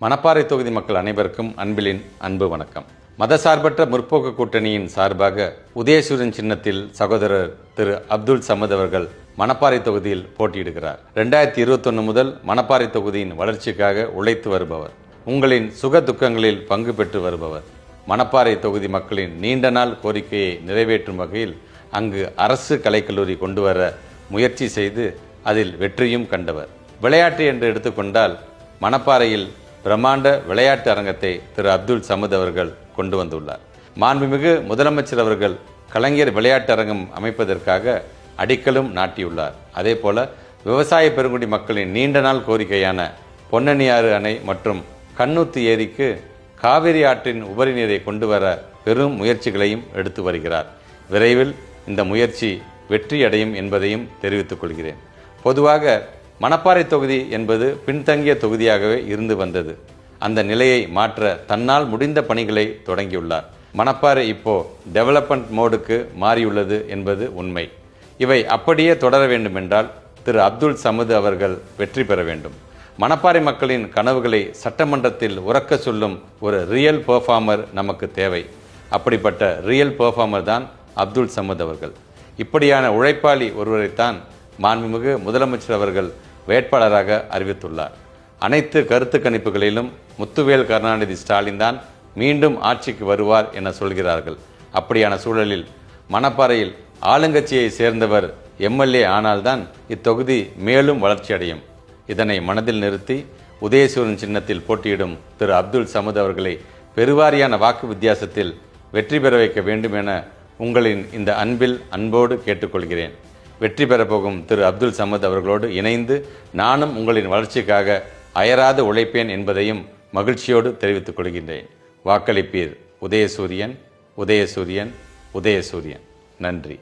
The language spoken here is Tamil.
மணப்பாறை தொகுதி மக்கள் அனைவருக்கும் அன்பிலின் அன்பு வணக்கம். மதசார்பற்ற முற்போக்கு கூட்டணியின் சார்பாக உதயசூரியன் சின்னத்தில் சகோதரர் திரு அப்துல் சமத் அவர்கள் மணப்பாறை தொகுதியில் போட்டியிடுகிறார். 2021 முதல் மணப்பாறை தொகுதியின் வளர்ச்சிக்காக உழைத்து வருபவர், உங்களின் சுக துக்கங்களில் பங்கு பெற்று வருபவர். மணப்பாறை தொகுதி மக்களின் நீண்ட நாள் கோரிக்கையை நிறைவேற்றும் வகையில் அங்கு அரசு கலைக்கல்லூரி கொண்டு வர முயற்சி செய்து அதில் வெற்றியும் கண்டவர். விளையாட்டு என்று எடுத்துக்கொண்டால் மணப்பாறையில் பிரம்மாண்ட விளையாட்டு அரங்கத்தை திரு அப்துல் சமத் அவர்கள் கொண்டு வந்துள்ளார். மாண்புமிகு முதலமைச்சர் அவர்கள் கலைஞர் விளையாட்டு அரங்கம் அமைப்பதற்காக அடிக்கலும் நாட்டியுள்ளார். அதே போல விவசாய பெருங்குடி மக்களின் நீண்ட நாள் கோரிக்கையான பொன்னணியாறு அணை மற்றும் கண்ணூத்து ஏரிக்கு காவிரி ஆற்றின் உபரி நீரை கொண்டு வர பெரும் முயற்சிகளையும் எடுத்து வருகிறார். விரைவில் இந்த முயற்சி வெற்றியடையும் என்பதையும் தெரிவித்துக் கொள்கிறேன். பொதுவாக மணப்பாறை தொகுதி என்பது பின்தங்கிய தொகுதியாகவே இருந்து வந்தது. அந்த நிலையை மாற்ற தன்னால் முடிந்த பணிகளை தொடங்கியுள்ளார். மணப்பாறை இப்போ டெவலப்மெண்ட் மோடுக்கு மாறியுள்ளது என்பது உண்மை. இவை அப்படியே தொடர வேண்டுமென்றால் திரு அப்துல் சமத் அவர்கள் வெற்றி பெற வேண்டும். மணப்பாறை மக்களின் கனவுகளை சட்டமன்றத்தில் உறக்க சொல்லும் ஒரு ரியல் பெர்ஃபார்மர் நமக்கு தேவை. அப்படிப்பட்ட ரியல் பெர்ஃபார்மர் தான் அப்துல் சமத் அவர்கள். இப்படியான உழைப்பாளி ஒருவரைத்தான் மாண்புமிகு முதலமைச்சர் அவர்கள் வேட்பாளராக அறிவித்துள்ளார். அனைத்து கருத்து கணிப்புகளிலும் முத்துவேல் கருணாநிதி ஸ்டாலின் தான் மீண்டும் ஆட்சிக்கு வருவார் என சொல்கிறார்கள். அப்படியான சூழலில் மணப்பாறையில் ஆளுங்கட்சியை சேர்ந்தவர் எம்எல்ஏ ஆனால்தான் இத்தொகுதி மேலும் வளர்ச்சியடையும். இதனை மனதில் நிறுத்தி உதயசூரியன் சின்னத்தில் போட்டியிடும் திரு அப்துல் சமத் அவர்களை பெருவாரியான வாக்கு வித்தியாசத்தில் வெற்றி பெற வைக்க வேண்டும் என உங்களின் இந்த அன்போடு கேட்டுக்கொள்கிறேன். வெற்றி பெறப்போகும் திரு அப்துல் சமத் அவர்களோடு இணைந்து நானும் உங்களின் வளர்ச்சிக்காக அயராது உழைப்பேன் என்பதையும் மகிழ்ச்சியோடு தெரிவித்துக் கொள்கின்றேன். வாக்களிப்பீர். உதயசூரியன், உதயசூரியன், உதயசூரியன். நன்றி.